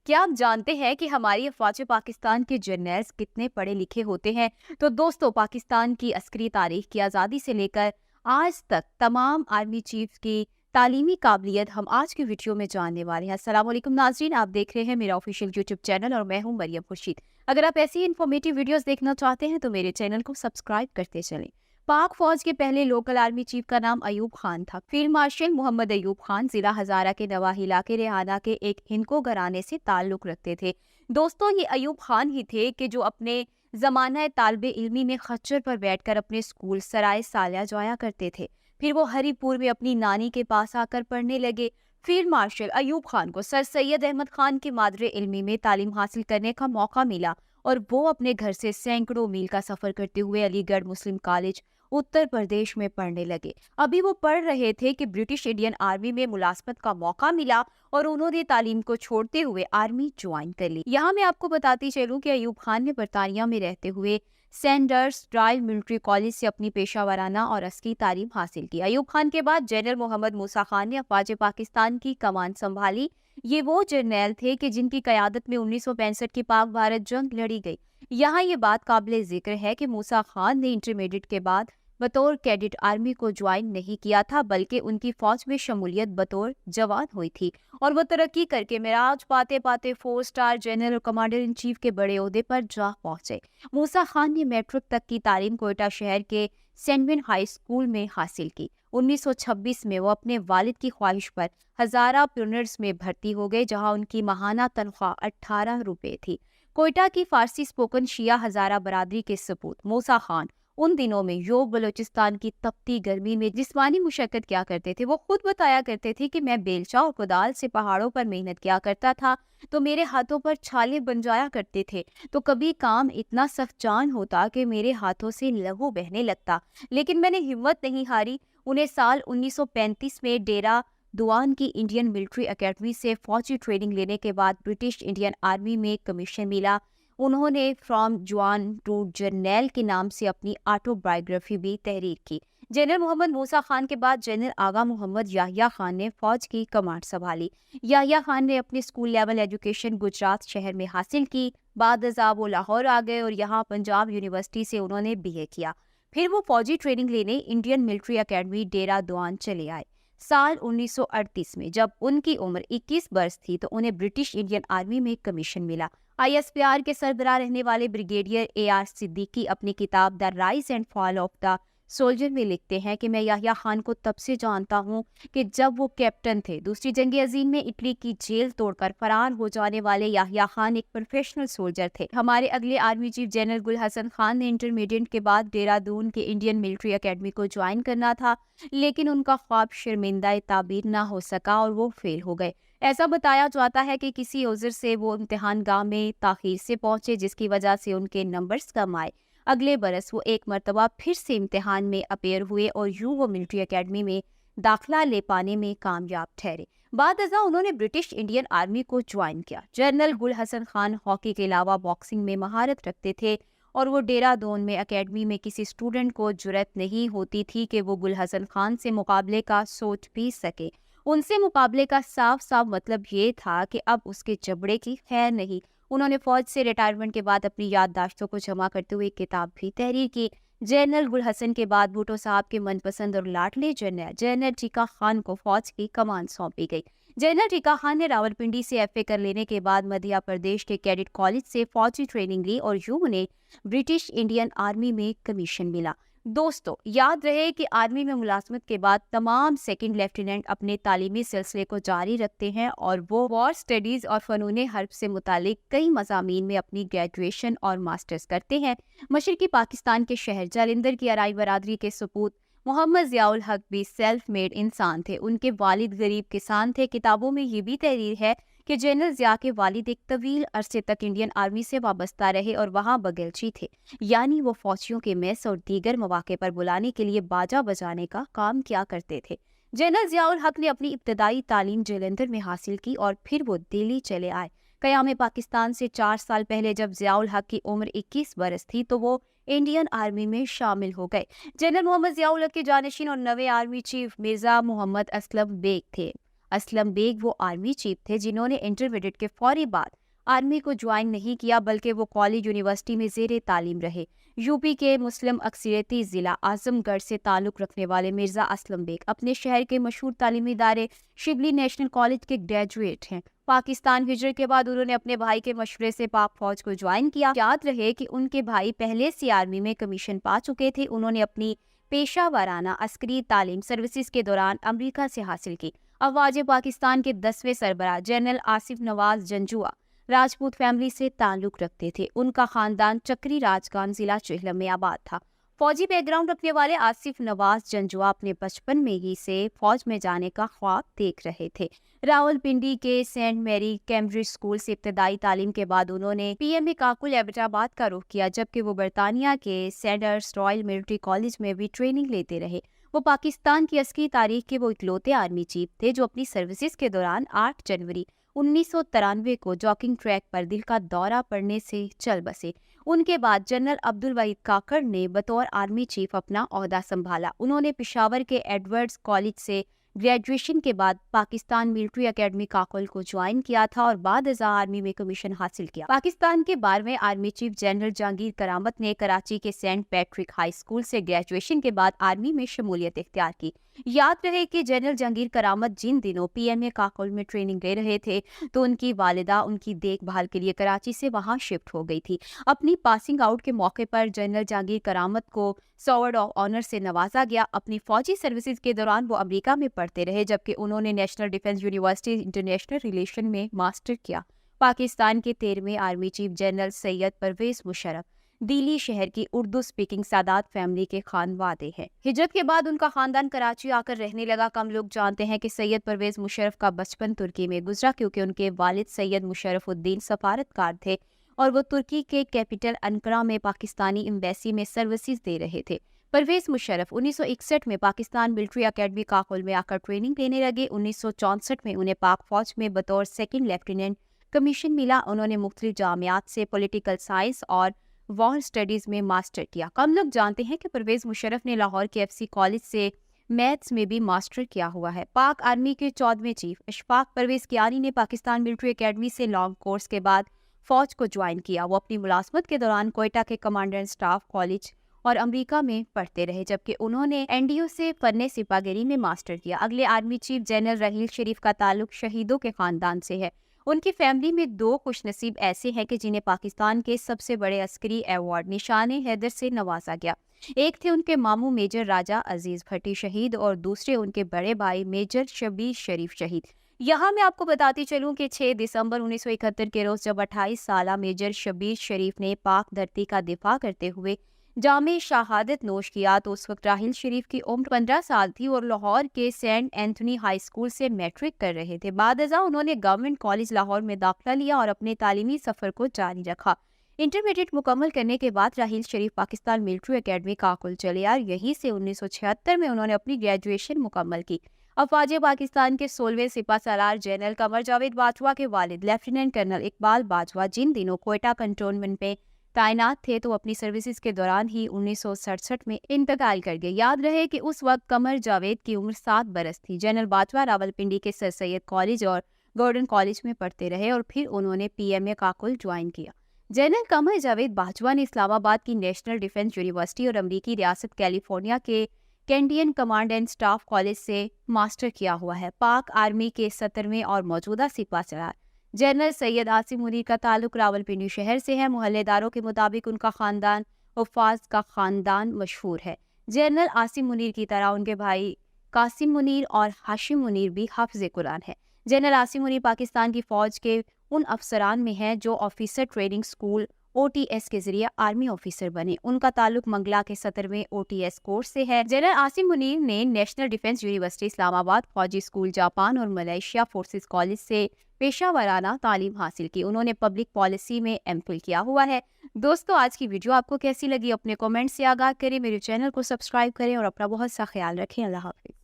کیا آپ جانتے ہیں کہ ہماری افواج پاکستان کے جرنیلز کتنے پڑھے لکھے ہوتے ہیں؟ تو دوستو، پاکستان کی عسکری تاریخ کی آزادی سے لے کر آج تک تمام آرمی چیف کی تعلیمی قابلیت ہم آج کی ویڈیو میں جاننے والے ہیں۔ السلام علیکم ناظرین، آپ دیکھ رہے ہیں میرا آفیشیل یوٹیوب چینل اور میں ہوں مریم خورشید۔ اگر آپ ایسی انفارمیٹیو ویڈیوز دیکھنا چاہتے ہیں تو میرے چینل کو سبسکرائب کرتے چلیں۔ پاک فوج کے پہلے لوکل آرمی چیف کا نام ایوب خان تھا۔ فیلڈ مارشل محمد ایوب خان ضلع ہزارہ کے نواحی علاقے ریحانہ کے ایک ہندکو گھرانے سے تعلق رکھتے تھے۔ دوستوں، یہ ایوب خان ہی تھے کہ جو اپنے زمانہ طالب علمی میں خچر پر بیٹھ کر اپنے اسکول سرائے سالیہ جایا کرتے تھے۔ پھر وہ ہری پور میں اپنی نانی کے پاس آ کر پڑھنے لگے۔ فیلڈ مارشل ایوب خان کو سر سید احمد خان کے مادر علمی میں تعلیم حاصل کرنے کا موقع ملا اور وہ اپنے گھر سے سینکڑوں میل کا سفر کرتے ہوئے علی گڑھ مسلم کالج اتر پردیش میں پڑھنے لگے۔ ابھی وہ پڑھ رہے تھے کہ برٹش انڈین آرمی میں ملازمت کا موقع ملا اور انہوں نے تعلیم کو چھوڑتے ہوئے آرمی جوائن کر لی۔ یہاں میں آپ کو بتاتی چلوں کہ ایوب خان نے برطانیہ میں رہتے ہوئے سینڈرز رائل ملٹری کالج سے اپنی پیشہ ورانہ اور عسکری تعلیم حاصل کی۔ ایوب خان کے بعد جنرل محمد موسیٰ خان نے افواج پاکستان کی کمان سنبھالی۔ یہ وہ جرنیل تھے کہ جن کی قیادت میں 1965 کی پاک بھارت جنگ لڑی گئی۔ یہاں یہ بات قابل ذکر ہے کہ موسیٰ خان نے انٹرمیڈیٹ کے بعد بطور کیڈٹ آرمی کو جوائن نہیں کیا تھا، بلکہ ان کی فوج میں شمولیت بطور جوان ہوئی تھی اور وہ ترقی کر کے معراج پاتے پاتے 4 اسٹار جنرل اور کمانڈر ان چیف کے بڑے عہدے پر جا پہنچے۔ موسیٰ خان نے میٹرک تک کی تعلیم کوئٹہ شہر کے سینوین ہائی اسکول میں حاصل کی۔ 1926 میں وہ اپنے والد کی خواہش پر ہزارہ پیونرز میں بھرتی ہو گئے، جہاں ان کی ماہانہ تنخواہ 18 روپے تھی۔ کوئٹہ کی فارسی سپوکن شیعہ ہزارہ برادری کے سپوت موسیٰ خان ان دنوں میں یوگ بلوچستان کی تپتی گرمی میں جسمانی مشقت کیا کرتے تھے۔ وہ خود بتایا کرتے تھے کہ میں بیلچہ اور کدال سے پہاڑوں پر محنت کیا کرتا تھا تو میرے ہاتھوں پر چھالے بن جایا کرتے تھے، تو کبھی کام اتنا سخت جان ہوتا کہ میرے ہاتھوں سے لہو بہنے لگتا، لیکن میں نے ہمت نہیں ہاری۔ انہیں سال 1935 میں ڈیرہ دوان کی انڈین ملٹری اکیڈمی سے فوجی ٹریننگ لینے کے بعد برٹش انڈین آرمی میں کمیشن ملا۔ انہوں نے فرام جوان ٹو جرنیل کے نام سے اپنی آٹو بائیوگرافی بھی تحریر کی۔ جنرل محمد موسیٰ خان کے بعد جنرل آغا محمد یحییٰ خان نے فوج کی کمانڈ سنبھالی۔ یحییٰ خان نے اپنی اسکول لیول ایجوکیشن گجرات شہر میں حاصل کی۔ بعد ازاں وہ لاہور آ گئے اور یہاں پنجاب یونیورسٹی سے انہوں نے BA کیا۔ پھر وہ فوجی ٹریننگ لینے انڈین ملٹری اکیڈمی ڈیرہ دوان چلے آئے۔ سال 1938 میں جب ان کی عمر 21 برس تھی تو انہیں برٹش انڈین آرمی میں کمیشن ملا۔ ISPR کے سربراہ رہنے والے بریگیڈیئر AR صدیقی اپنی کتاب the rise and fall of the soldier میں لکھتے ہیں کہ میں یحییٰ خان کو تب سے جانتا ہوں کہ جب وہ کیپٹن تھے۔ دوسری جنگ عظیم میں اٹلی کی جیل توڑ کر فرار ہو جانے والے یحییٰ خان ایک پروفیشنل سولجر تھے۔ ہمارے اگلے آرمی چیف جنرل گل حسن خان نے انٹرمیڈیٹ کے بعد ڈیرہ دون کے انڈین ملٹری اکیڈمی کو جوائن کرنا تھا، لیکن ان کا خواب شرمندہ تعبیر نہ ہو سکا اور وہ فیل ہو گئے۔ ایسا بتایا جاتا ہے کہ کسی عذر سے وہ امتحان گاہ میں تاخیر سے پہنچے، جس کی وجہ سے ان کے نمبرز کم آئے۔ اگلے برس وہ ایک مرتبہ پھر سے امتحان میں اپیئر ہوئے اور یوں وہ ملٹری اکیڈمی میں داخلہ لے پانے میں کامیاب ٹھہرے۔ بعد ازاں انہوں نے برٹش انڈین آرمی کو جوائن کیا۔ جنرل گل حسن خان ہاکی کے علاوہ باکسنگ میں مہارت رکھتے تھے اور وہ ڈیرہ دون میں اکیڈمی میں کسی اسٹوڈنٹ کو جرأت نہیں ہوتی تھی کہ وہ گل حسن خان سے مقابلے کا سوچ بھی سکے۔ ان سے مقابلے کا صاف صاف مطلب یہ تھا کہ اب اس کے جبڑے کی خیر نہیں۔ انہوں نے فوج سے ریٹائرمنٹ کے بعد اپنی یادداشتوں کو جمع کرتے ہوئے کتاب بھی تحریر کی۔ جنرل گل حسن کے بعد بھٹو صاحب کے من پسند اور لاڈلے جنرل ٹیکا خان کو فوج کی کمان سونپی گئی۔ جنرل ٹیکا خان نے راولپنڈی سے FA کر لینے کے بعد مدھیہ پردیش کے کیڈٹ کالج سے فوجی ٹریننگ لی اور یوں انہیں برٹش انڈین آرمی میں کمیشن ملا۔ دوستو، یاد رہے کہ آرمی میں ملازمت کے بعد تمام سیکنڈ لیفٹیننٹ اپنے تعلیمی سلسلے کو جاری رکھتے ہیں اور وہ وار سٹڈیز اور فنون حرب سے متعلق کئی مضامین میں اپنی گریجویشن اور ماسٹرز کرتے ہیں۔ مشرقی پاکستان کے شہر جالندھر کی ارائی برادری کے سپوت محمد ضیاء الحق بھی سیلف میڈ انسان تھے۔ ان کے والد غریب کسان تھے۔ کتابوں میں یہ بھی تحریر ہے کہ جنرل ضیاء کے والد ایک طویل عرصے تک انڈین آرمی سے وابستہ رہے اور وہاں بگلچی تھے، یعنی وہ فوجیوں کے میس اور دیگر مواقع پر بلانے کے لیے باجا بجانے کا کام کیا کرتے تھے۔ جنرل ضیاء الحق نے اپنی ابتدائی تعلیم جالندھر میں حاصل کی اور پھر وہ دلی چلے آئے۔ قیام پاکستان سے 4 سال پہلے جب ضیاء الحق کی عمر 21 برس تھی تو وہ انڈین آرمی میں شامل ہو گئے۔ جنرل محمد ضیاء الحق کے جانشین اور نویں army chief Mirza Muhammad Aslam bag تھے۔ اسلم بیگ وہ آرمی چیف تھے جنہوں نے انٹرمیڈیٹ کے فوری بعد آرمی کو جوائن نہیں کیا، بلکہ وہ کالج یونیورسٹی میں زیر تعلیم رہے۔ یو پی کے مسلم اکثریتی ضلع اعظم گڑھ سے تعلق رکھنے والے مرزا اسلم بیگ اپنے شہر کے مشہور تعلیمی ادارے شبلی نیشنل کالج کے گریجویٹ ہیں۔ پاکستان ہجرت کے بعد انہوں نے اپنے بھائی کے مشورے سے پاک فوج کو جوائن کیا۔ یاد رہے کہ ان کے بھائی پہلے سے آرمی میں کمیشن پا چکے تھے۔ انہوں نے اپنی پیشہ ورانہ عسکری تعلیم سروسز کے دوران امریکہ سے حاصل کی۔ افواج پاکستان کے 10ویں سربراہ جنرل آصف نواز جنجوعہ راجپوت فیملی سے تعلق رکھتے تھے۔ ان کا خاندان چکری راجگان ضلع چہلم میں آباد تھا۔ فوجی بیک گراؤنڈ رکھنے والے آصف نواز جنجوعہ اپنے بچپن میں ہی سے فوج میں جانے کا خواب دیکھ رہے تھے۔ راولپنڈی کے سینٹ میری کیمبرج اسکول سے ابتدائی تعلیم کے بعد انہوں نے پی ایم اے کاکل ایبٹ آباد کا رخ کیا، جبکہ وہ برطانیہ کے سینڈرس رائل ملٹری کالج میں بھی ٹریننگ لیتے رہے۔ وہ پاکستان کی عسکری تاریخ کے وہ اکلوتے آرمی چیف تھے جو اپنی سروسز کے دوران 8 جنوری 1993 کو جاکنگ ٹریک پر دل کا دورہ پڑنے سے چل بسے۔ ان کے بعد جنرل عبدالوحید کاکڑ نے بطور آرمی چیف اپنا عہدہ سنبھالا۔ انہوں نے پشاور کے ایڈورڈز کالج سے گریجویشن کے بعد پاکستان ملٹری اکیڈمی کاکل کو جوائن کیا تھا اور بعد ازاں آرمی میں کمیشن حاصل کیا۔ پاکستان کے 12ویں آرمی چیف جنرل جہانگیر کرامت نے کراچی کے سینٹ پیٹرک ہائی اسکول سے گریجویشن کے بعد آرمی میں شمولیت اختیار کی۔ یاد رہے کہ جنرل جہانگیر کرامت جن دنوں پی ایم اے کاکل میں ٹریننگ لے رہے تھے تو ان کی والدہ ان کی دیکھ بھال کے لیے کراچی سے وہاں شفٹ ہو گئی تھی۔ اپنی پاسنگ آؤٹ کے موقع پر جنرل جہانگیر کرامت کو سوارڈ آف آنر سے نوازا گیا۔ اپنی فوجی سروسز کے دوران وہ امریکہ میں پڑھتے رہے، جبکہ انہوں نے national defence university international relation میں ماسٹر کیا۔ پاکستان کے 13ویں آرمی چیف جنرل سید پرویز مشرف دلی شہر کی اردو سپیکنگ سادات فیملی کے خانوادے ہیں۔ ہجرت کے بعد ان کا خاندان کراچی آ کر رہنے لگا۔ کم لوگ جانتے ہیں کہ سید پرویز مشرف کا بچپن ترکی میں گزرا، کیونکہ ان کے والد سید مشرف الدین سفارتکار تھے اور وہ ترکی کے کیپٹل انقرہ میں پاکستانی ایمبیسی میں سروسز دے رہے تھے۔ پرویز مشرف 1961 میں پاکستان ملٹری اکیڈمی کاکل میں آ کر ٹریننگ لینے لگے۔ 1964 میں انہیں پاک فوج میں بطور سیکنڈ لیفٹیننٹ کمیشن ملا۔ انہوں نے مختلف جامعات سے پولیٹیکل سائنس اور وار اسٹڈیز میں ماسٹر کیا۔ کم لوگ جانتے ہیں کہ پرویز مشرف نے لاہور کے ایف سی کالج سے میتھس میں بھی ماسٹر کیا ہوا ہے۔ پاک آرمی کے 14ویں چیف اشفاق پرویز کیانی نے پاکستان ملٹری اکیڈمی سے لانگ کورس کے بعد فوج کو جوائن کیا۔ وہ اپنی ملازمت کے دوران کوئٹہ کے کمانڈر سٹاف کالج اور امریکہ میں پڑھتے رہے، جبکہ انہوں نے این ڈی او سے فن سپاہیگری میں ماسٹر کیا۔ اگلے آرمی چیف جنرل رحیل شریف کا تعلق شہیدوں کے خاندان سے ہے۔ ان کی فیملی میں 2 خوش نصیب ایسے ہیں کہ جنہیں پاکستان کے سب سے بڑے عسکری ایوارڈ نشان حیدر سے نوازا گیا۔ ایک تھے ان کے ماموں میجر راجہ عزیز بھٹی شہید اور دوسرے ان کے بڑے بھائی میجر شبیر شریف شہید۔ یہاں میں آپ کو بتاتی چلوں کہ 6 دسمبر 1971 کے روز جب 28 سالہ میجر شبیر شریف نے پاک دھرتی کا دفاع کرتے ہوئے جام شہادت نوش کیا تو اس وقت راحیل شریف کی عمر 15 سال تھی اور لاہور کے سینٹ اینتھنی ہائی اسکول سے میٹرک کر رہے تھے۔ بعد ازاں انہوں نے گورنمنٹ کالج لاہور میں داخلہ لیا اور اپنے تعلیمی سفر کو جاری رکھا۔ انٹرمیڈیٹ مکمل کرنے کے بعد راحیل شریف پاکستان ملٹری اکیڈمی کاکل چلے آئے۔ یہیں سے 1976 میں انہوں نے اپنی گریجویشن مکمل کی۔ افواج پاکستان کے 16ویں سپہ سالار جنرل قمر جاوید باجوہ کے والد لیفٹیننٹ کرنل اقبال باجوہ جن دنوں کوئٹہ کنٹونمنٹ میں تعینات تھے تو اپنی سروسز کے دوران ہی 1967 میں انتقال کر گئے۔ یاد رہے کہ اس وقت قمر جاوید کی عمر 7 برس تھی۔ جنرل باجوہ راولپنڈی کے سر سید کالج اور گورڈن کالج میں پڑھتے رہے اور پھر انہوں نے پی ایم اے کاکل جوائن کیا۔ جنرل قمر جاوید باجوہ نے اسلام آباد کی نیشنل ڈیفنس یونیورسٹی اور امریکی ریاست کیلیفورنیا کے کینڈین کمانڈ اینڈ سٹاف کالج سے ماسٹر کیا ہوا ہے۔ پاک آرمی کے 17ویں اور موجودہ سپہ سالار جنرل سید عاصم منیر کا تعلق راولپنڈی شہر سے ہے۔ محلے داروں کے مطابق ان کا خاندان حفاظ کا خاندان مشہور ہے۔ جنرل عاصم منیر کی طرح ان کے بھائی قاسم منیر اور ہاشم منیر بھی حافظ قرآن ہے۔ جنرل عاصم منیر پاکستان کی فوج کے ان افسران میں ہیں جو آفیسر ٹریننگ اسکول OTS کے ذریعے آرمی آفیسر بنے۔ ان کا تعلق منگلا کے 17ویں OTS کورس سے ہے۔ جنرل عاصم منیر نے نیشنل ڈیفنس یونیورسٹی اسلام آباد، فوجی اسکول جاپان اور ملائیشیا فورسز کالج سے پیشہ ورانہ تعلیم حاصل کی۔ انہوں نے پبلک پالیسی میں MPhil کیا ہوا ہے۔ دوستو، آج کی ویڈیو آپ کو کیسی لگی؟ اپنے کمنٹ سے آگاہ کریں، میرے چینل کو سبسکرائب کریں اور اپنا بہت سا خیال رکھیں۔ اللہ حافظ۔